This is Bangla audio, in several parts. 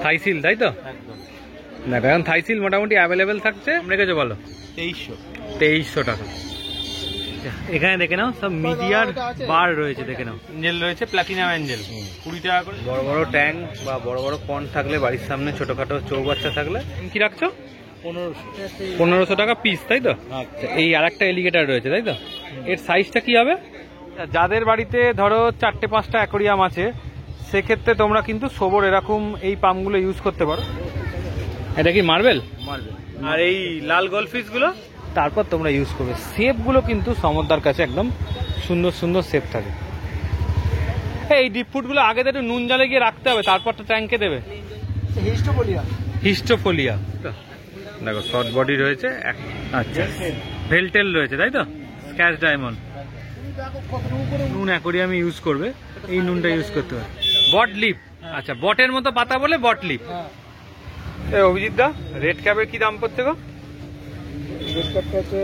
থাইসিল তাই তো? একদম। দেখো এখন থাইসিল মোটামুটি অ্যাভেলেবেল থাকছে, রেখেছো বলো? 2300 টাকা। এখানে দেখে নাও সব মিডিয়ার বার রয়েছে, দেখে নাও অ্যাঞ্জেল রয়েছে, প্লাটিনাম অ্যাঞ্জেল 20 টাকা করে। বড় বড় ট্যাঙ্ক বা বড় বড় পন্ড থাকলে বাড়ির সামনে ছোটখাটো চৌবাচ্চা থাকলে কি রাখছো? 1500 টাকা পিস তাই তো? এই আর একটা এলিগেটার রয়েছে তাই তো? এর সাইজটা কি হবে? যাদের বাড়িতে ধরো 4-5টা অ্যাকোরিয়াম আছে সেক্ষেত্রে তোমরা কিন্তু সোবর এরকম এই পাম্পগুলো ইউজ করতে পারো। এটা কি মার্বেল? আর এই লাল গোল্ডফিশ গুলো তারপর তোমরা ইউজ করবে। শেপগুলো কিন্তু সমুদ্রের কাছে একদম সুন্দর সুন্দর শেপ থাকে। এই ডিপ ফুডগুলো আগে তো একটু নুন জলে গিয়ে রাখতে হবে, তারপর তো ট্যাঙ্কে দেবে। হিস্টোফোলিয়া দেখো, শর্ট বডি রয়েছে। আচ্ছা, ভেলটেল রয়েছে তাই তো? স্ক্যাচ ডায়মন্ড। নুন অ্যাকোরিয়ামে ইউজ করবে, এই নুনটা ইউজ করতে হবে। বট লিপ, আচ্ছা বটের মতো পাতা বলে বট লিপ। অভিজিৎ দা, রেড ক্যাপের কি দাম পড়ছে গো?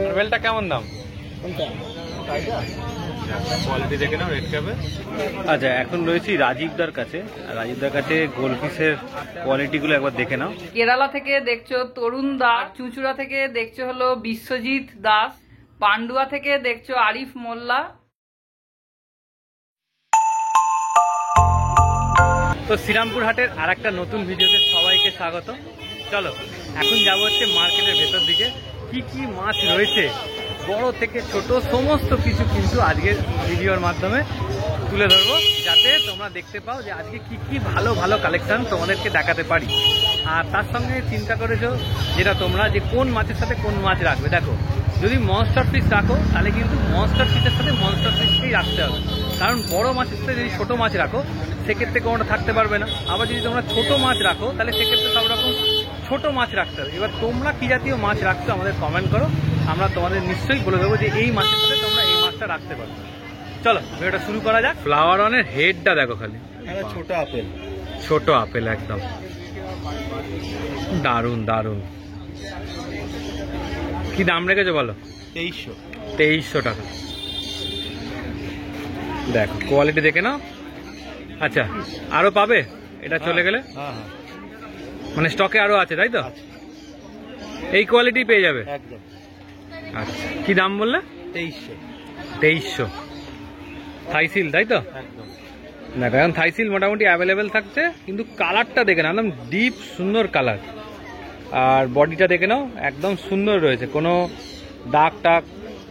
মার্বেলটা কেমন দাম? কোয়ালিটি দেখে নাও রেড ক্যাপে। আচ্ছা, এখন রয়েছি রাজীবদার কাছে। রাজীবদার কাছে গোল্ডফিশের কোয়ালিটিগুলো একবার দেখে নাও। কেরালা থেকে দেখছো তরুণ দাস, চুঁচুড়া থেকে দেখছো হলো বিশ্বজিৎ দাস, পান্ডুয়া থেকে দেখছো আরিফ মোল্লা। তো শ্রীরামপুর হাটের আর একটা নতুন ভিডিওতে সবাইকে স্বাগত। চলো এখন যাবো হচ্ছে মার্কেটের ভেতর দিকে। কি কি মাছ রয়েছে বড় থেকে ছোট সমস্ত কিছু কিন্তু আজকের ভিডিওর মাধ্যমে তুলে ধরবো, যাতে তোমরা দেখতে পাও যে আজকে কি কি ভালো ভালো কালেকশন তোমাদেরকে দেখাতে পারি। আর তার সঙ্গে চিন্তা করেছো যেটা তোমরা যে কোন মাছের সাথে কোন মাছ রাখবে। দেখো, যদি মনস্টার ফিশ রাখো তাহলে কিন্তু মনস্টার ফিশের সাথে মনস্টার ফিশকেই রাখতে হবে, কারণ বড় মাছের সাথে যদি ছোট মাছ রাখো সেক্ষেত্রে কোনোটা থাকতে পারবে না। আবার যদি তোমরা ছোট মাছ রাখো তাহলে সেক্ষেত্রে সব রকম ছোট মাছ রাখতে হবে। এবার তোমরা কি জাতীয় মাছ রাখছো আমাদের কমেন্ট করো, আমরা তোমাদের নিশ্চয়ই বলে দেবো যে এই মাছের সাথে তোমরা এই মাছটা রাখতে পারো। চলো ভিডিওটা শুরু করা যাক। ফ্লাওয়ার অনের হেডটা দেখো খালি, ছোট আপেল, ছোট আপেল একদম দারুন দারুন। কি দাম রেখেছো বলো? 2300 টাকা। দেখো কোয়ালিটি দেখে নাও। আচ্ছা, আরো পাবে এটা চলে গেলে? মানে স্টকে আরো আছে তাই তো? এই কোয়ালিটি পেয়ে যাবে একদম। আচ্ছা, কি দাম বললে? 2300। থাইসিল তাই তো? একদম। দেখো এখন থাইসিল মোটামুটি অ্যাভেলেবেল থাকছে, কিন্তু কালারটা দেখে নাও, একদম ডিপ সুন্দর কালার। আর বডিটা দেখে নাও একদম সুন্দর রয়েছে, কোনো দাগ টাগ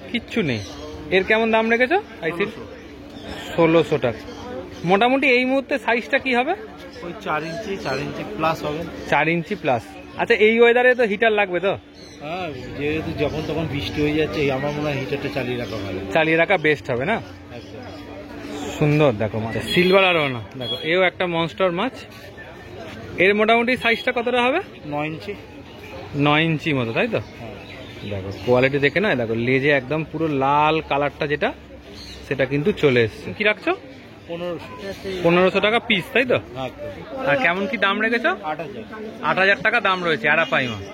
কিচ্ছু নেই। এর কেমন দাম রেখেছো থাইসিল? 1600 টাকা। মোটামুটি এই মুহূর্তে সাইজটা কি হবে? ওই 4 ইঞ্চি প্লাস হবে। 4 ইঞ্চি প্লাস। আচ্ছা, এই ওয়েদারে তো হিটার লাগবে তো? হ্যাঁ, যেহেতু যখন তখন বৃষ্টি হয়ে যাচ্ছে, আমার মনে হয় হিটারটা চালিয়ে রাখা ভালো। চালিয়ে রাখা বেস্ট হবে না? একদম। সুন্দর দেখো মাছ, সিলভার আর না দেখো, এও একটা মনস্টার মাছ। এর মোটামুটি সাইজটা কতটা হবে? 9 ইঞ্চি মতো তাই তো? দেখো কোয়ালিটি দেখে না, দেখো লেজে একদম পুরো লাল কালারটা যেটা সেটা কিন্তু চলে এসছে। কি রাখছো? 1500 টাকা পিস তাই তো? আর কেমন কি দাম রেখেছো? 8000 টাকা দাম রয়েছে আরাপাই মাছ।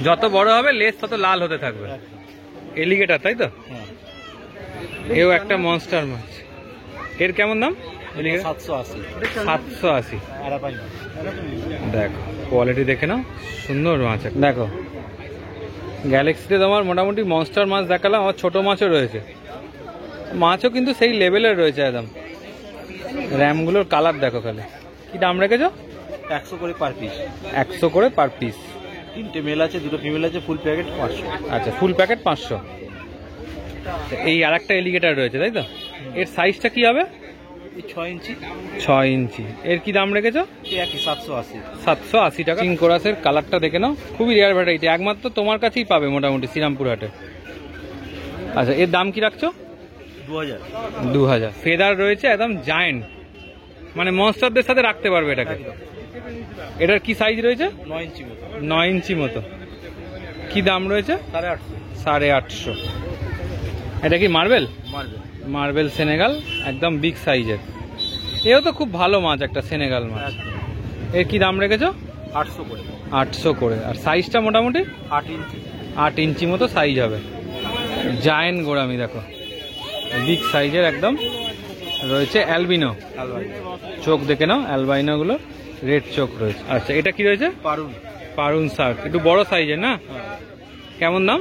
যত বড় হবে লেজ তত লাল হতে থাকবে। এলিগেটার তাই তো? এও একটা মনস্টার মাছ। এর কেমন দাম? 780। দেখো কোয়ালিটি দেখে নাও, সুন্দর মাছ। দেখো গ্যালাক্সিতে তোমার মোটামুটি মনস্টার মাছ দেখালাম, আমার ছোট মাছও রয়েছে। মাছও কিন্তু সেই লেভেলের রয়েছে একদম। র্যামগুলোর কালার দেখো খালি। কি দাম রেখেছো? 100 করে পার পিস। 100 করে পার পিস। 3টে মেল আছে, 2টো ফিমেল আছে, ফুল প্যাকেট 500। আচ্ছা, ফুল প্যাকেট 500। এই আর একটা এলিগেটার রয়েছে তাই তো? এর সাইজটা কি হবে? 6 ইঞ্চি। এর কি দাম রেখেছো? 780 টাকা। চিংকোরাসের কালারটা দেখে নাও, খুবই রেয়ার ভ্যারাইটি, একমাত্র তোমার কাছেই পাবে মোটামুটি শ্রীরামপুর হাটে। আচ্ছা, এর দাম কি রাখছো? 2000। ফেদার রয়েছে একদম জায়েন্ট, মানে মনস্টারদের সাথে রাখতে পারবে এটাকে। এটার কি সাইজ রয়েছে? 9 ইঞ্চি মতো। কি দাম রয়েছে? 850। এটা কি মার্বেল? মার্বেল সেনেগাল, একদম বিগ সাইজের। এও তো খুব ভালো মাছ, একটা সেনেগাল মাছ। এর কি দাম রেখেছো? 800 করে। আর সাইজটা মোটামুটি 8 ইঞ্চি মতো সাইজ হবে। জায়েন্ট গোড়ামি দেখো, বিগ সাইজের একদম রয়েছে। অ্যালবিনো চোখ দেখে নাও, অ্যালবাইনো গুলো রেড চোখ রয়েছে। আচ্ছা, এটা কি রয়েছে? পারুন। পারুন শার্ক, একটু বড় সাইজের না? কেমন দাম?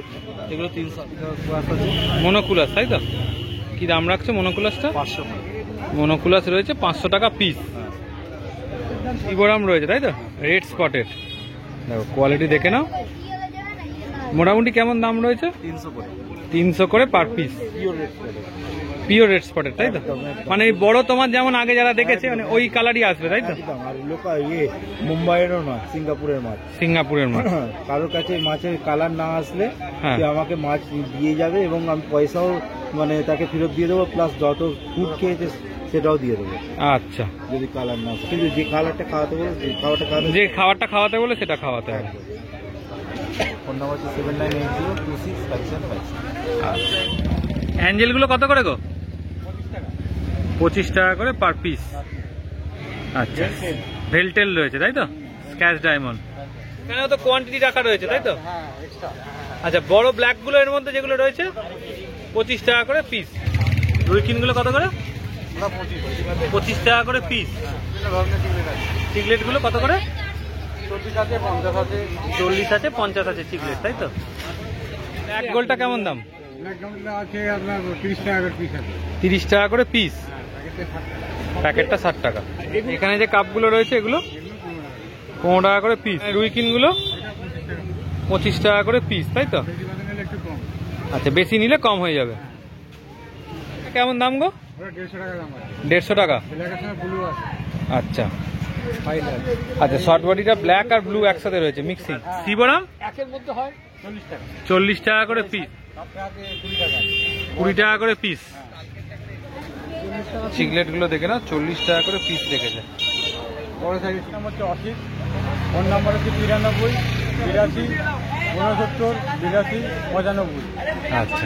এগুলো 300 টাকা আছে। মনোকুলাস তাই তো? কি দাম রাখছো মনোকুলাসটা? 500 টাকা। মনোকুলাস রয়েছে 500 টাকা পিস। ইবোরাম রয়েছে তাই তো? রেড স্পটেড, দেখো কোয়ালিটি দেখে নাও। মোটামুটি কেমন দাম রয়েছে? 300 করে। 300 করে per piece. Pure red spotted. Pure red spotted তাই তো? মানে এই বড় তোমার যেমন আগে যারা দেখেছে মানে ওই কালারই আসবে তাই তো? একদম। আর লোকাল মুম্বাইয়েরও না, সিঙ্গাপুরের মাছ। সিঙ্গাপুরের মাছ। কারোর কাছে মাছের কালার না আসলে হ্যাঁ। সে আমাকে মাছ দিয়ে যাবে এবং আমি পয়সাও মানে তাকে ফেরত দিয়ে দেবো, প্লাস যত ফুড খেয়েছে সেটাও দিয়ে দেবো আচ্ছা, যদি কালার না আসে। কিন্তু যে কালারটা খাওয়াতে বলে, যে খাবারটা খাওয়াতে বলে সেটা খাওয়াতে হবে। ফোন নাম্বার হচ্ছে 7980265756। অ্যাঞ্জেলগুলো কত করে গো? 25 টাকা করে পার পিস। আচ্ছা, ভেলটেল রয়েছে তাই তো? স্ক্যাচ ডায়মন্ড, এখানেও তো কোয়ান্টিটি রাখা রয়েছে তাই তো? হ্যাঁ, এক্সট্রা। আচ্ছা, বড় ব্ল্যাকগুলো এর মধ্যে যেগুলো রয়েছে 25 টাকা করে পিস। রুইকিনগুলো কত করে? 25 টাকা করে পিস। চিকলেটগুলো কত করে? 40 আছে, 50 আছে। 40 আছে, 50 আছে চিকলেট তাই তো? ব্ল্যাক গোলটা কেমন দাম? আছে আপনার 30 টাকা করে পিস আছে। 30 টাকা করে পিস, প্যাকেটটা 60 টাকা। এখানে যে কাপগুলো রয়েছে এগুলো 15 টাকা করে পিস। রুইকিনগুলো 25 টাকা করে পিস তাই তো? আচ্ছা, বেশি নিলে কম হয়ে যাবে। কেমন দাম গো? 150 টাকা দাম আছে। 150 টাকা। ব্ল্যাকের সঙ্গে ব্লু আছে। আচ্ছা ফাইল আছে। আচ্ছা, শর্ট বডিটা ব্ল্যাক আর ব্লু একসাথে রয়েছে মিক্সিং। শিবরাম একের মধ্যে হয় 40 টাকা। 40 টাকা করে পিস। আপনাকে 20 টাকা। 20 টাকা করে পিস। চিকলেট গুলো দেখে না, 40 টাকা করে পিস রেখেছে। বড় সাইজের নাম হচ্ছে অসিত। ফোন নাম্বার হচ্ছে 93 82 69 82 95। আচ্ছা,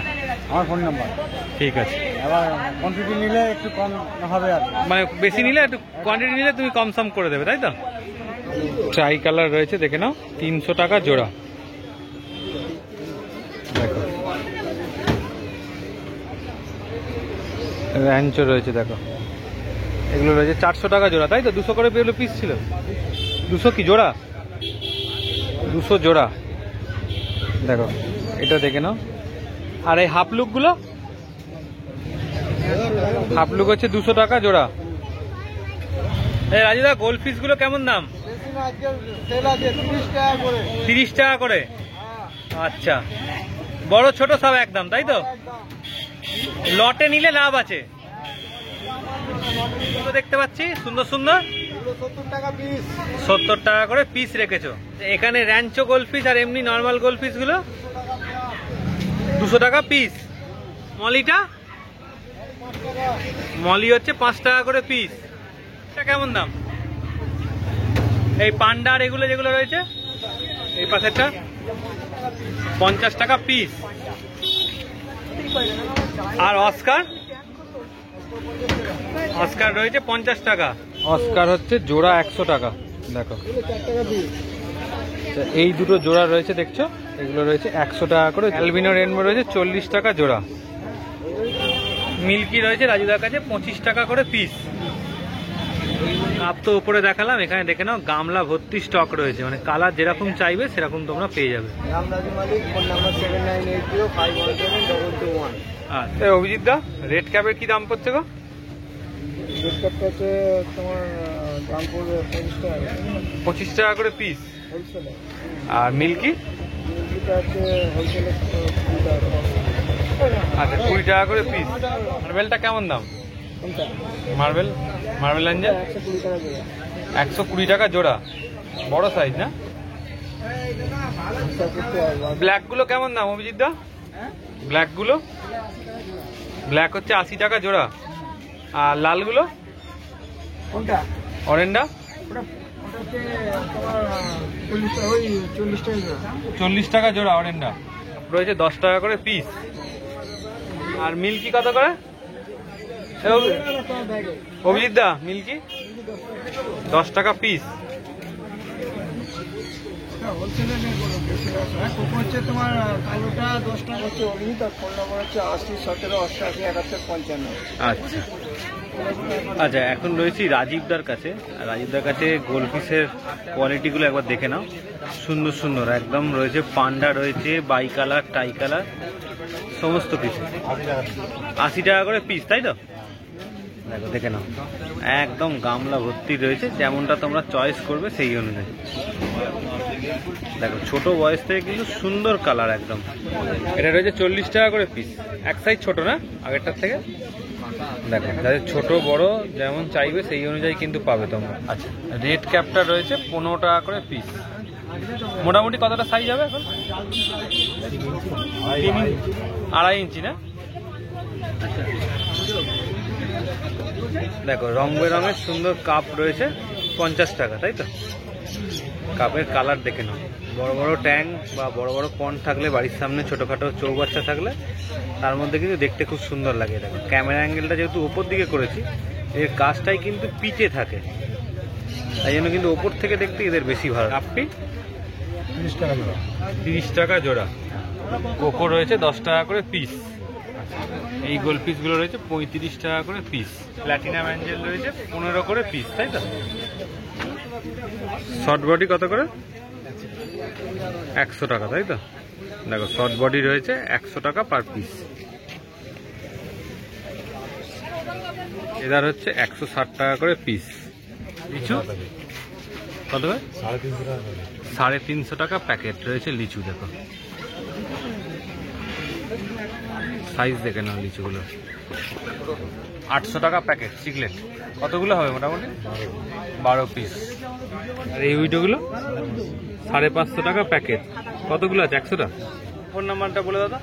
আমার ফোন নাম্বার। ঠিক আছে। এবার কোয়ান্টিটি নিলে একটু কম হবে আর। মানে বেশি নিলে একটু কোয়ান্টিটি নিলে তুমি কম সম করে দেবে তাই তো? ট্রাই কালার রয়েছে দেখে নাও, 300 টাকা জোড়া। দেখো র্যাঞ্চো রয়েছে, দেখো এগুলো রয়েছে 400 টাকা জোড়া তাই তো? 200 করে পেলে পিস ছিল। 200 কি জোড়া? 200 জোড়া। দেখো এটা দেখে নাও। আর এই হাফ লুকগুলো? হাফ লুক হচ্ছে 200 টাকা জোড়া। এই রাজুদা, গোল্ড ফিশ গুলো কেমন দাম? 30 টাকা করে। আচ্ছা, বড় ছোট সব একদম তাই তো? লটে নিলে লাভ আছে। দেখতে পাচ্ছি সুন্দর সুন্দর 70 টাকা করে পিস রেখেছো। এখানে র্যাঞ্চো গোল্ড ফিশ আর এমনি নর্মাল গোল্ড ফিশ গুলো 200 টাকা পিস। মলিটা? মলি হচ্ছে 5 টাকা করে পিস। এটা কেমন দাম? এই পান্ডা আর এগুলো যেগুলো রয়েছে এই পাশেরটা 50 টাকা পিস। আর অস্কার? অস্কার রয়েছে 50 টাকা। অস্কার হচ্ছে জোড়া 100 টাকা। দেখো এই দুটো জোড়া রয়েছে দেখছো, এগুলো রয়েছে 100 টাকা করে। অ্যালবিনো রেনবো রয়েছে 40 টাকা জোড়া। মিল্কি রয়েছে রাজুদার কাছে 25 টাকা করে পিস। কাপ তো উপরে দেখালাম, এখানে দেখে নাও গামলা ভর্তি স্টক রয়েছে, মানে কালার যেরকম চাইবে সেরকম তোমরা পেয়ে যাবে। আচ্ছা, অভিজিৎ দা, রেড ক্যাপের কি দাম পড়ছে গো? রেড ক্যাপটা হচ্ছে তোমার দাম পড়বে 25 টাকা করে পিস। আর মিল্কি? মিল্কিটা হচ্ছে হোলসেলে 20 টাকা। আচ্ছা, 20 টাকা করে পিস। মার্বেলটা কেমন দাম? কোনটা? মার্বেল অ্যাঞ্জেল 120 টাকা জোড়া। 120 টাকা জোড়া, বড় সাইজ না? ব্ল্যাক গুলো কেমন দাম অভিজিৎ দা? ব্ল্যাক গুলো? ব্ল্যাক হচ্ছে 80 টাকা জোড়া। আর লাল গুলো? কোনটা? অরেন্ডা? ওটা হচ্ছে তোমার 40 টাকা জোড়া। 40 টাকা জোড়া অরেন্ডা রয়েছে, 10 টাকা করে পিস। আর মিল্কি কত করে? অভিজিৎ দা, মিল্কি 10 টাকা পিস। হোলসেলে কোকো হচ্ছে তোমার কালোটা 10 টাকা হচ্ছে অগ্নি, তার ফোন নম্বর হচ্ছে 80 17 88 71 55। আচ্ছা আচ্ছা, এখন রয়েছি রাজীবদার কাছে। আর রাজীবদার কাছে গোলফিশের কোয়ালিটিগুলো একবার দেখে নাও, সুন্দর সুন্দর একদম রয়েছে। পান্ডা রয়েছে, বাই কালার, টাই কালার, সমস্ত কিছু 80 টাকা করে পিস, তাই তো? দেখো দেখে নাও, একদম গামলা ভর্তি রয়েছে, যেমনটা তোমরা চয়েস করবে সেই অনুযায়ী। দেখো ছোট বয়স থেকে কিন্তু সুন্দর কালার একদম। এটা রয়েছে 40 টাকা করে পিস, এক সাইজ ছোট না আগেরটার থেকে। দেখো যাদের ছোট বড় যেমন চাইবে সেই অনুযায়ী কিন্তু পাবে তোমরা। আচ্ছা, রেড ক্যাপটা রয়েছে 15 টাকা করে পিস। মোটামুটি কতটা সাইজ হবে এখন? 2.5 ইঞ্চি না? দেখো রং বেরঙের সুন্দর কাপ রয়েছে 50 টাকা, তাই তো? কাপের কালার দেখে নাও। বড় বড় ট্যাঙ্ক বা বড় বড় পন্ড থাকলে বাড়ির সামনে, ছোটখাটো চৌবাচ্চা থাকলে তার মধ্যে কিন্তু দেখতে খুব সুন্দর লাগে। দেখো ক্যামেরা অ্যাঙ্গেলটা যেহেতু ওপর দিকে করেছি, এর কাজটাই কিন্তু পিচে থাকে, তাই জন্য কিন্তু ওপর থেকে দেখতে এদের বেশি ভালো। আপনি 30 টাকা জোড়া। 30 টাকা জোড়া। কোকো রয়েছে 10 টাকা করে পিস। এই গোল পিসগুলো রয়েছে 35 টাকা করে পিস। প্ল্যাটিনাম অ্যাঞ্জেল রয়েছে 15 করে পিস, তাই তো? শর্ট বডি কত করে? 100 টাকা, তাই তো? দেখো শর্ট বডি রয়েছে 100 টাকা পার পিস। এদার হচ্ছে 160 টাকা করে পিস। লিচু কত করে? 350 টাকা প্যাকেট রয়েছে লিচু। দেখো সাইজ দেখে নাও লিচুগুলো। 800 টাকা প্যাকেট সিগলেট। কতগুলো হবে মোটামুটি? 12 পিস। আর এই উইডোগুলো 550 টাকা প্যাকেট। কতগুলো আছে? 100টা। ফোন নাম্বারটা বলে দাদা।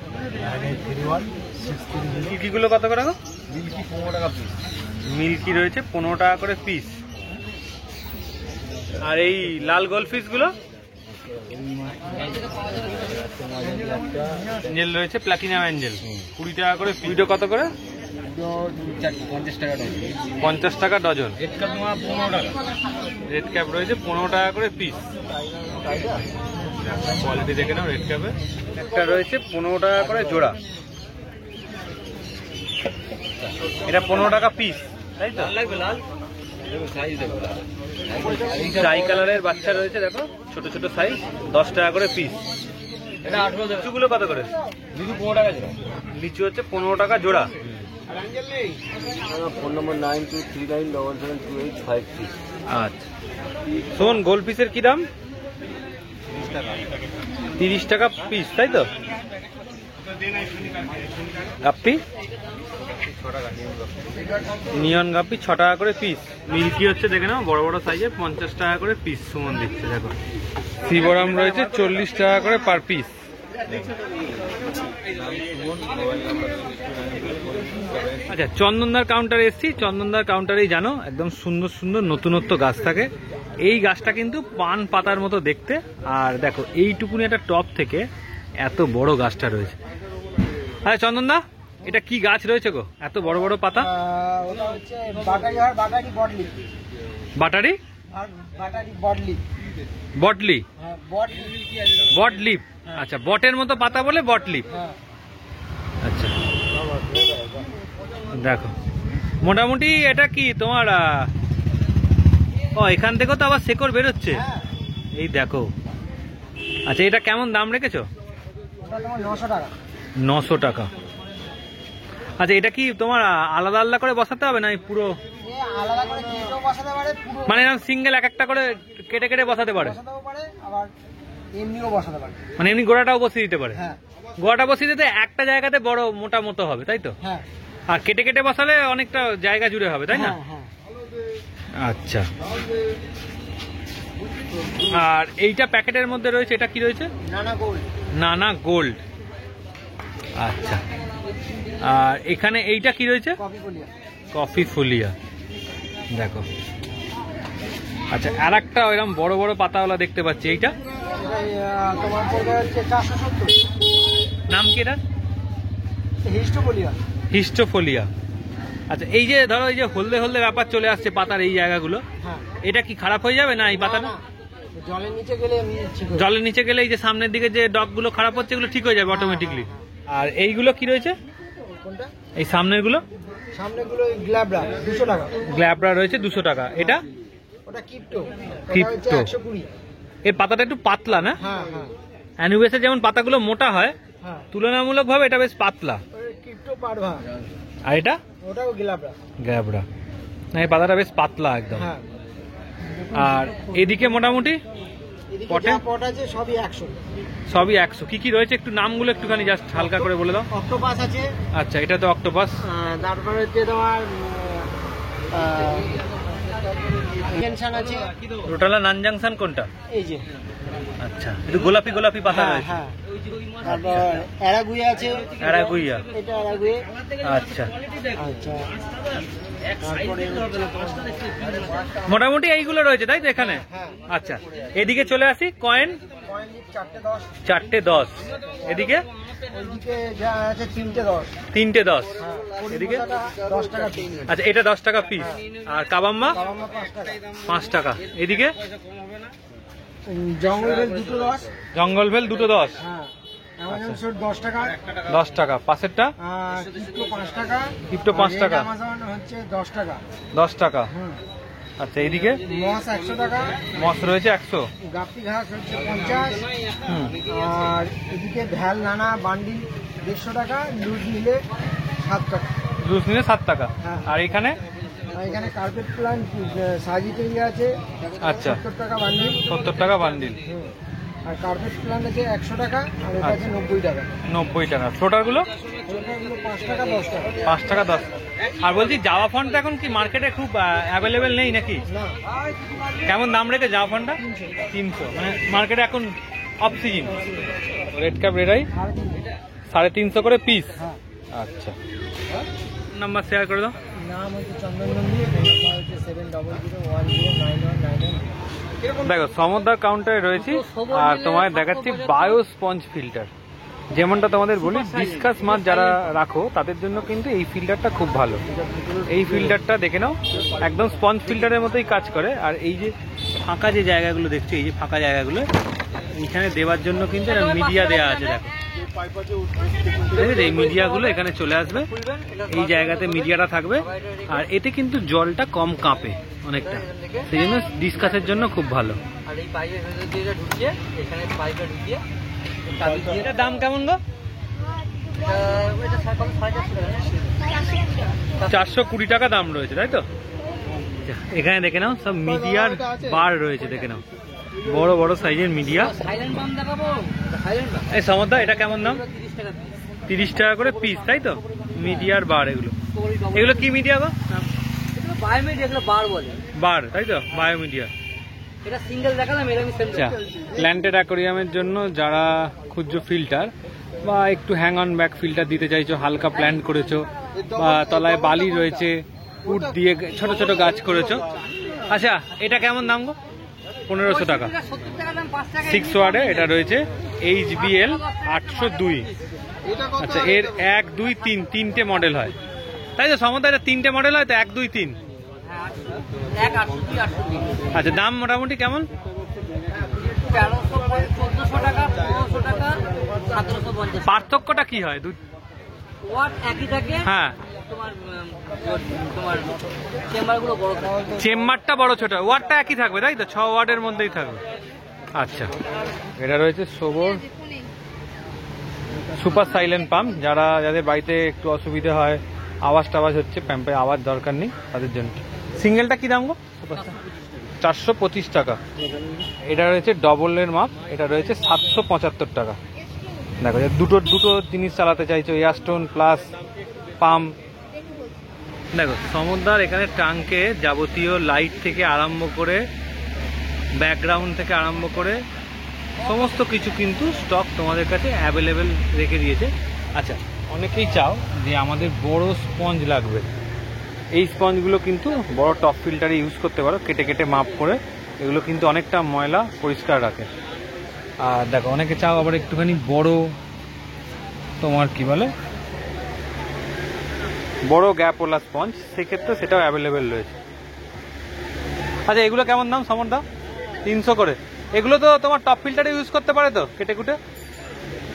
মিল্কিগুলো কত করে? মিল্কি 15 টাকা পিস। মিল্কি রয়েছে 15 টাকা করে পিস। আর এই লাল গোলফিশগুলো অ্যাঞ্জেল রয়েছে, প্ল্যাটিনাম অ্যাঞ্জেল 20 টাকা করে। উইডো কত করে? 50 টাকা ডজন। 50 টাকা ডজন। রেড কাপ তোমার 15 টাকা। রেড ক্যাপ রয়েছে 15 টাকা করে পিস। কোয়ালিটি দেখে নাও রেড ক্যাপে। একটা রয়েছে 15 টাকা করে জোড়া। এটা 15 টাকা পিস, তাই তো? ট্রাই কালারের বাচ্চা রয়েছে, দেখো ছোট ছোট সাইজ, 10 টাকা করে পিস। এটা 18 টাকা। লিচুগুলো কত করে? লিচু 15 টাকা জোড়া। লিচু হচ্ছে 15 টাকা জোড়া। ফোন নম্বর 9239772853। আচ্ছা শোন, গোল পিসের কি দাম? 30 টাকা পিস, তাই তো? গাপ্পি নিয়ন গাপ্পি 6 টাকা করে পিস। মিল্কি হচ্ছে দেখে নাও বড় বড় সাইজের 50 টাকা করে পিস। সুমন দিচ্ছে দেখো। শিবরাম রয়েছে 40 টাকা করে পার পিস। আচ্ছা, চন্দনদার কাউন্টারে এসছি। চন্দনদার কাউন্টারেই জানো একদম সুন্দর সুন্দর নতুনত্ব গাছ থাকে। এই গাছটা কিন্তু পান পাতার মতো দেখতে। আর দেখো এইটুকুনি একটা টপ থেকে এত বড় গাছটা রয়েছে। আরে চন্দনদা, এটা কি গাছ রয়েছে গো, এত বড় বড় পাতা? ওটা হচ্ছে বাটারি আর বাটারি বডলি। বাটারি আর বাটারি বডলি। বটলি। হ্যাঁ, বডলি কি আছে? বটলিপ। আচ্ছা, বটের মতো পাতা বলে বটলিপ। হ্যাঁ। আচ্ছা দেখো মোটামুটি এটা কি তোমার ও এখান থেকেও তো আবার শেকড় বেরোচ্ছে। এই দেখো। আচ্ছা, এটা কেমন দাম রেখেছো? ওটা তোমার 900 টাকা। 900 টাকা। আচ্ছা, এটা কি তোমার আলাদা আলাদা করে বসাতে হবে না পুরো? আলাদা করে কেটেও বসাতে পারে, পুরো মানে এরকম সিঙ্গেল এক একটা করে কেটে কেটে বসাতে পারে? বসাতেও পারে, আবার এমনিও বসাতে পারে। মানে এমনি গোড়াটাও বসিয়ে দিতে পারে? হ্যাঁ। গোড়াটা বসিয়ে দিতে একটা জায়গাতে বড় মোটা মতো হবে, তাই তো? হ্যাঁ। আর কেটে কেটে বসালে অনেকটা জায়গা জুড়ে হবে, তাই না? হ্যাঁ। আচ্ছা, আর এইটা প্যাকেটের মধ্যে রয়েছে, এটা কি রয়েছে? নানা গোল্ড। নানা গোল্ড। আচ্ছা, আর এখানে এইটা কি রয়েছে? কফি ফুলিয়া। কফি ফুলিয়া। দেখো। আচ্ছা, আর একটা এরকম বড় বড় পাতাওয়ালা দেখতে পাচ্ছি, এইটা তোমার পড়বে হচ্ছে 470। নাম কি এটা? হিস্টোফোলিয়া। হিস্টোফোলিয়া। আচ্ছা, এই যে ধরো এই যে হলদে হলদে ব্যাপার চলে আসছে পাতার এই জায়গাগুলো, হ্যাঁ। এটা কি খারাপ হয়ে যাবে না এই পাতাটা? জলের নিচে গেলে জলের নিচে গেলে এই যে সামনের দিকে যে ডগগুলো খারাপ হচ্ছে এগুলো ঠিক হয়ে যাবে অটোমেটিকলি। আর এইগুলো কি রয়েছে? কোনটা? এই সামনের গুলো? সামনেগুলো গ্ল্যাবরা 200 টাকা। গ্ল্যাবরা রয়েছে 200 টাকা। এটা ওটা কিপটো। কিপটো 120। এর পাতাটা একটু পাতলা না? হ্যাঁ হ্যাঁ। অ্যানুবেসের যেমন পাতাগুলো মোটা হয়, হ্যাঁ তুলনামূলকভাবে এটা বেশ পাতলা। কিপটো পাড়ভা। আর এটা ওটাও গ্ল্যাবরা। গ্ল্যাবরা। না, এই পাতাটা বেশ পাতলা একদম। হ্যাঁ। আর এদিকে মোটামুটি পটে পট আছে সবই 100। সবই 100। কি কি রয়েছে একটু নামগুলো একটুখানি জাস্ট হালকা করে বলে দাও। অক্টোপাস আছে। আচ্ছা, এটা তো অক্টোপাস। তারপরে হচ্ছে তোমার টেনশন আছে। রোটালা নানজাংশন কোনটা? এই যে। আচ্ছা, একটু গোলাপি গোলাপি পাতা হ্যাঁ রয়েছে। হ্যাঁ। তারপর অ্যারাগুয়ে আছে। অ্যারাগুইয়া। এটা অ্যারাগুয়ে। আচ্ছা আচ্ছা। তারপরে মোটামুটি এইগুলো রয়েছে তাই তো এখানে? হ্যাঁ। আচ্ছা, এদিকে চলে আসি। কয়েন কয়েন লিপ 4টে 10। 4টে 10। এদিকে ওইদিকে যা আছে 3টে 10। 3টে 10। হ্যাঁ। এদিকে 10 টাকা পিস। আচ্ছা, এটা 10 টাকা পিস। আর কাবাম্মা বাবা 5 টাকা। 5 টাকা। এদিকে জঙ্গল বেল 2 10। জঙ্গল ভেল 2 10। হ্যাঁ। অ্যামাজন শর্ট 10 টাকা। 10 টাকা। পাশেরটা আর কিপটো 5 টাকা। কিপটো 5 টাকা। অ্যামাজন হচ্ছে 10 টাকা। 10 টাকা। হুম। আচ্ছা, এইদিকে মস 100 টাকা। মস রয়েছে 100। গাপ্পি ঘাস হচ্ছে 50। হুম। আর এদিকে ভ্যাল নানা বান্ডিল 150 টাকা। লুজ নিলে 7 টাকা। জুস নিলে 7 টাকা। হ্যাঁ। আর এখানে আর এখানে কার্পেট প্লান্ট সাজিটেরিয়া আছে। আচ্ছা। 70 টাকা বান্ডিল। 70 টাকা বান্ডিল। হুম। আর কার্পেট প্লান্ট আছে 100 টাকা। আর এটা আছে আচ্ছা। 90 টাকা। 90 টাকা। ফ্লোটারগুলো ওটাগুলো 5 টাকা 10 টাকা। 5 টাকা 10। আর বলছি জাভা ফন্টটা এখন কি মার্কেটে খুব অ্যাভেলেবেল নেই নাকি? না। কেমন দাম রেখে জাভা ফন্টটা? 300। মানে মার্কেটে এখন off season. Red cup red-eye 350 করে পিস। হ্যাঁ। আচ্ছা, নাম্বার শেয়ার করে দাও। নাম হচ্ছে চন্দন নন্দী। ফোন হচ্ছে 7000109199। দেখো, সমুদ্র কাউন্টারে রয়েছি আর তোমায় দেখাচ্ছি বায়ো স্পঞ্জ ফিল্টার। যেমনটা তোমাদের বলি, ডিসকাস মাছ যারা রাখো তাদের জন্য কিন্তু এই ফিল্টারটা খুব ভালো। এই ফিল্টারটা দেখে নাও, একদম স্পঞ্জ ফিল্টারের মতোই কাজ করে। আর এই যে ফাঁকা যে জায়গাগুলো দেখছো, এই যে ফাঁকা জায়গাগুলো এখানে দেওয়ার জন্য কিন্তু মিডিয়া দেওয়া আছে। দেখো, এই মিডিয়াগুলো এখানে চলে আসবে, এই জায়গাতে মিডিয়াটা থাকবে। আর এতে কিন্তু জলটা কম কাঁপে অনেকটা, সেই জন্য ডিসকাসের জন্য খুব ভালো। আর এই পাইপের ভেতর দিয়ে ঢুকিয়ে এখানে পাইপটা ঢুকিয়ে এটার দাম কেমন গো? এটা 420 টাকা দাম রয়েছে তাই তো? এখানে দেখে নাও সব মিডিয়ার বার রয়েছে, দেখে নাও বড় বড় সাইজের মিডিয়া। সাইলেন্ট পাম্প দেখাবো। সাইলেন্ট পাম্প এই সমুদ্র, এটা কেমন দাম? 30 টাকা। 30 টাকা করে পিস তাই তো? মিডিয়ার বার এগুলো। এগুলো কি মিডিয়া গো? এগুলো বায়োমিডিয়া, এগুলো বার বলে। বার তাই তো? Bio media. এটা সিঙ্গেল দেখালাম, এটা আমি সেন্টার। আচ্ছা, প্ল্যান্টেড অ্যাকোরিয়ামের জন্য যারা খুঁজছো ফিল্টার বা একটু হ্যাং অন ব্যাক ফিল্টার দিতে চাইছো, হালকা প্ল্যান্ট করেছো বা তলায় বালি রয়েছে, উড দিয়ে ছোট ছোট গাছ করেছো। আচ্ছা, এটা কেমন দাম গো? 1500 টাকা। 70 টাকা দাম, 5 টাকা। 6 ওয়ার্ডে এটা রয়েছে HBL 802। আচ্ছা, এর 1 2 3 তিনটে মডেল হয় তাই তো? সমুদ্র এটা 3টে মডেল হয় তো, 1 2 3। হ্যাঁ, 1 800 800। আচ্ছা, দাম মোটামুটি কেমন? 1400 টাকা, 1500 টাকা, 1750। পার্থক্যটা কি হয়? ওয়াট একই থাকে। হ্যাঁ, তোমার চেম্বারগুলো বড় থাকে। চেম্বারটা বড় ছোট, ওয়ার্ডটা একই থাকবে তাই তো? 6 ওয়ার্ডের মধ্যেই থাকবে। আচ্ছা, এটা রয়েছে সোবর সুপার সাইলেন্ট পাম্প। যাদের বাড়িতে একটু অসুবিধা হয়, আওয়াজ টাওয়াজ হচ্ছে, প্যাম্পে আওয়াজ দরকার নেই তাদের জন্য। সিঙ্গেলটা কি দাম গো? 425 টাকা। এটা রয়েছে ডবলের মাপ, এটা রয়েছে 775 টাকা। দেখো, দুটো জিনিস চালাতে চাইছো, এয়ারস্টোন প্লাস পাম্প। দেখো, সমুদ্রার এখানে ট্যাঙ্কে যাবতীয় লাইট থেকে আরম্ভ করে, ব্যাকগ্রাউন্ড থেকে আরম্ভ করে সমস্ত কিছু কিন্তু স্টক তোমাদের কাছে অ্যাভেলেবেল রেখে দিয়েছে। আচ্ছা, অনেকেই চাও যে আমাদের বড় স্পঞ্জ লাগবে, এই স্পঞ্জগুলো কিন্তু বড় টপ ফিল্টারে ইউজ করতে পারো, কেটে কেটে মাপ করে। এগুলো কিন্তু অনেকটা ময়লা পরিষ্কার রাখে। আর দেখো, অনেকে চাও আবার একটুখানি বড়, তোমার কি বলে, বড় গ্যাপওয়ালা স্পঞ্জ, সেক্ষেত্রে সেটাও অ্যাভেলেবেল রয়েছে। আচ্ছা, এগুলো কেমন দাম সমর দাম? 300 করে। এগুলো তো তোমার টপ ফিল্টারে ইউজ করতে পারে তো কেটে কুটে,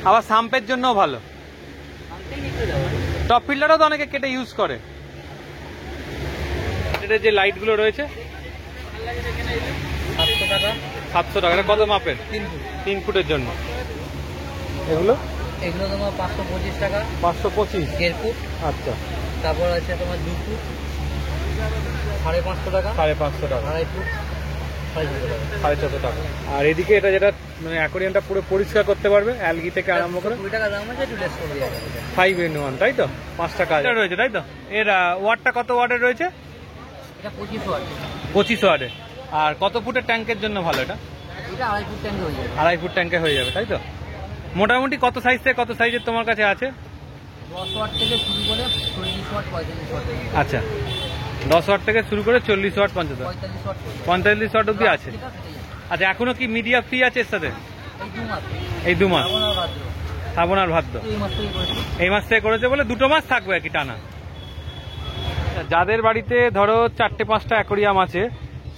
আবার সাম্পের জন্যও ভালো। টপ ফিল্টারও তো অনেকে কেটে ইউজ করে। এটা যে লাইটগুলো রয়েছে 700 টাকা। 700 টাকা। এটা কত মাপের? 3 ফুটের জন্য। এগুলো এগুলো তোমার 525 টাকা। 525, 1.5 ফুট। আচ্ছা। তারপর আছে তোমার 2 ফুট 550 টাকা। 550 টাকা। 2.5 ফুট 450 টাকা। আর এদিকে এটা যেটা মানে অ্যাকোয়ারিয়ামটা পুরো পরিষ্কার করতে পারবে অ্যালগি থেকে আরম্ভ করে 20 টাকা দাম আছে, একটু লেস করে দেওয়া যাবে। 5-in-1, তাই তো? 5 টাকা রয়েছে, তাই তো? এর ওয়াটটা কত ওয়াটের রয়েছে? এটা 25 ওয়াট। 25 ওয়াটের। আর কত ফুটের ট্যাঙ্কের জন্য ভালো এটা? এটা 2.5 ফুট ট্যাঙ্কে হয়ে যাবে। 2.5 ফুট ট্যাঙ্কে হয়ে যাবে, তাই তো? মোটামুটি কত সাইজ থেকে কত সাইজের তোমার কাছে আছে? 10 ওয়াট থেকে শুরু করে 40 ওয়াট 45 ওয়াট। আচ্ছা, 10 ওয়াট থেকে শুরু করে 40 ওয়াট 45 ওয়াট 45 ওয়াট অব্দি আছে। আচ্ছা, এখনো কি মিডিয়া ফ্রি আছে এর সাথে? এই 2 মাস শ্রাবণ আর ভাদ্র এই মাস থেকে করেছে বলে 2 মাস থাকবে আর কি টানা। যাদের বাড়িতে ধরো 4-5টা অ্যাকোয়ারিয়াম আছে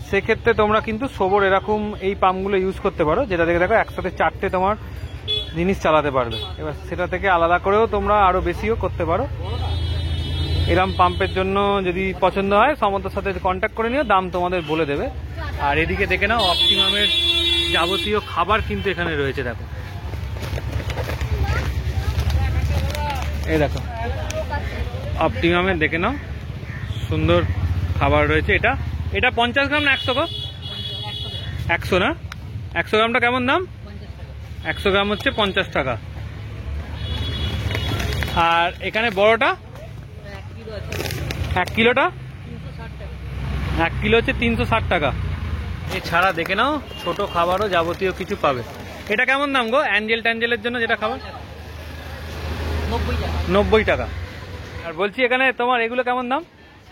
সেক্ষেত্রে তোমরা কিন্তু সোবর এরকম এই পাম্পগুলো ইউজ করতে পারো, যেটা দেখে দেখো একসাথে 4টে তোমার জিনিস চালাতে পারবে। এবার সেটা থেকে আলাদা করেও তোমরা আরো বেশিও করতে পারো। এরকম পাম্পের জন্য যদি পছন্দ হয় সমতার সাথে কন্ট্যাক্ট করে নিও, দাম তোমাদের বলে দেবে। আর এদিকে দেখে নাও অপটিমামের যাবতীয় খাবার কিন্তু এখানে রয়েছে। দেখো, এই দেখো অপটিমামের দেখে নাও সুন্দর খাবার রয়েছে। এটা এটা 50 গ্রাম না 100 গো? 100 না? 100 গ্রামটা কেমন দাম? 100 গ্রাম হচ্ছে 50 টাকা। আর এখানে বড়টা 1 কিলোটা 1 কিলো হচ্ছে 360 টাকা। এছাড়া দেখে নাও ছোট খাবারও যাবতীয় কিছু পাবে। এটা কেমন দাম গো? অ্যাঞ্জেল ট্যাঞ্জেলের জন্য যেটা খাবার 90 টাকা। আর বলছি এখানে তোমার এগুলো কেমন দাম?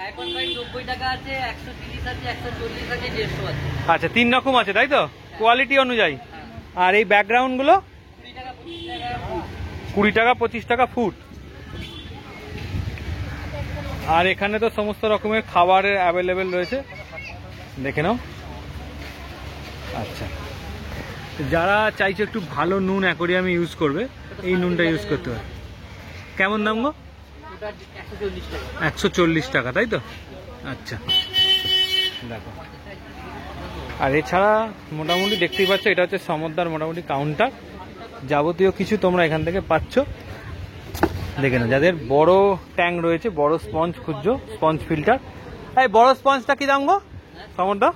90 টাকা আছে, 130 আছে, 140 আছে, 150 আছে। আচ্ছা, 3 রকম আছে তাই তো, কোয়ালিটি অনুযায়ী। আর এই ব্যাকগ্রাউন্ড গুলো 20 টাকা 25 টাকা ফুট। আর এখানে তো সমস্ত রকমের খাবারের অ্যাভেলেবেল রয়েছে, দেখে নাও। আচ্ছা, যারা চাইছে একটু ভালো নুন অ্যাকোয়ারিয়ামে ইউজ করবে এই নুনটা ইউজ করতে হবে। কেমন দাম গো? 140 টাকা, তাই তো? আচ্ছা, দেখো। আর এছাড়া মোটামুটি দেখতেই পাচ্ছ এটা হচ্ছে সমদ্দার মোটামুটি কাউন্টার, যাবতীয় কিছু তোমরা এখান থেকে পাচ্ছ। দেখে নাও, যাদের বড় ট্যাঙ্ক রয়েছে, বড় স্পঞ্জ খুঁজছো, স্পঞ্জ ফিল্টার। এই বড় স্পঞ্জটা কি দাম গো সমদ্দা?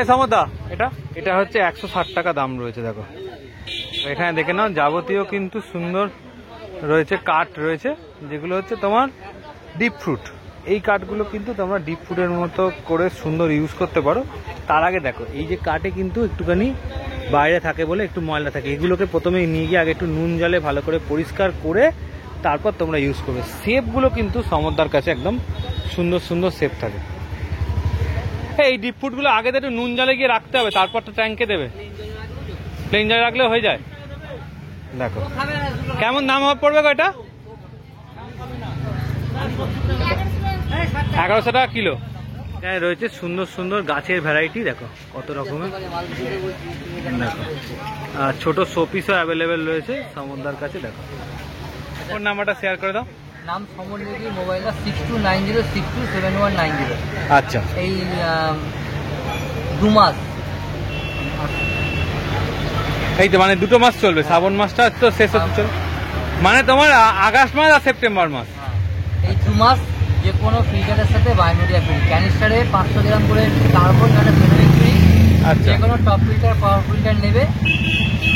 এই সমদ্দা এটা এটা হচ্ছে 160 টাকা দাম রয়েছে। দেখো এখানে দেখে নাও যাবতীয় কিন্তু সুন্দর রয়েছে কাঠ রয়েছে, যেগুলো হচ্ছে তোমার ডিপ ফ্রুট। এই কাঠগুলো কিন্তু তোমরা ডিপ ফ্রুটের মতো করে সুন্দর ইউজ করতে পারো। তার আগে দেখো এই যে কাঠে কিন্তু একটুখানি বাইরে থাকে বলে একটু ময়লা থাকে, এগুলোকে প্রথমে নিয়ে গিয়ে আগে একটু নুন জলে ভালো করে পরিষ্কার করে তারপর তোমরা ইউজ করবে। শেপগুলো কিন্তু সমদ্দার কাছে একদম সুন্দর সুন্দর শেপ থাকে। এই ডিপ ফ্রুটগুলো আগে তো একটু নুন জলে গিয়ে রাখতে হবে, তারপর তো ট্যাঙ্কে দেবে। প্লেন জলে রাখলেও হয়ে যায়। দেখো কেমন দাম পড়বে গো এটা? 1100 টাকা কিলো। এখানে রয়েছে সুন্দর সুন্দর গাছের ভ্যারাইটি, দেখো কত রকমের। দেখো আর ছোট শোপিসও অ্যাভেলেবেল রয়েছে সমদ্দার কাছে। দেখো ফোন নাম্বারটা শেয়ার করে দাও। নাম সমর নেগি, মোবাইল 6290627190। আচ্ছা, এই 2 মাস এই তো মানে 2 মাস চলবে, শ্রাবণ মাসটা তো শেষ হতে চলবে, মানে তোমার আগস্ট মাস আর সেপ্টেম্বর মাস। এই 2 মাস যে কোনো ফিল্টারের সাথে বায়োমিডিয়া ফ্রি, ক্যানিস্টারে 500 গ্রাম করে কার্বন মানে ফেনোলিক ফ্রি। আচ্ছা, যে কোনো টপ ফিল্টার পাওয়ার ফিল্টার নেবে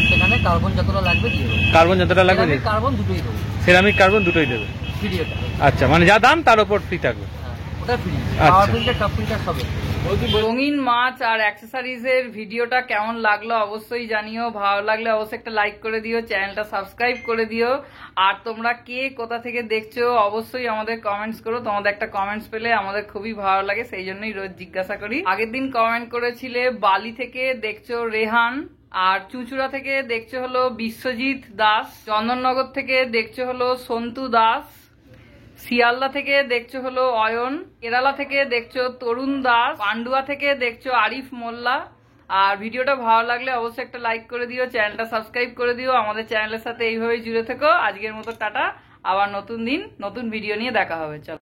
সেখানে কার্বন যতটা লাগবে দিয়ে দেবে। কার্বন যতটা লাগবে কার্বন দুটোই দেবে, সিরামিক কার্বন দুটোই দেবে। ফ্রিটা আচ্ছা, মানে যা দাম তার উপর ফ্রি থাকবে। ওটা ফ্রি, আচ্ছা। পাওয়ার ফিল্টার টপ ফিল্টার সব। রঙিন মাছ আর অ্যাক্সেসরিজের ভিডিওটা কেমন লাগলো অবশ্যই জানিও। ভালো লাগলে অবশ্যই একটা লাইক করে দিও, চ্যানেলটা সাবস্ক্রাইব করে দিও। আর তোমরা কে কোথা থেকে দেখছো অবশ্যই আমাদের কমেন্টস করো, তোমাদের একটা কমেন্টস পেলে আমাদের খুবই ভালো লাগে, সেই জন্যই রোজ জিজ্ঞাসা করি। আগের দিন কমেন্ট করেছিলে বালি থেকে দেখছো রেহান, আর চুঁচুড়া থেকে দেখছো হলো বিশ্বজিৎ দাস, চন্দননগর থেকে দেখছো হলো সন্তু দাস, শিয়ালদা থেকে দেখছো হলো অয়ন, কেরালা থেকে দেখছো তরুণ দাস, পান্ডুয়া থেকে দেখছো আরিফ মোল্লা। আর ভিডিওটা ভালো লাগলে অবশ্যই একটা লাইক করে দিও, চ্যানেলটা সাবস্ক্রাইব করে দিও, আমাদের চ্যানেলের সাথে এইভাবেই জুড়ে থেকো। আজকের মতো টাটা, আবার নতুন দিন নতুন ভিডিও নিয়ে দেখা হবে। চলো।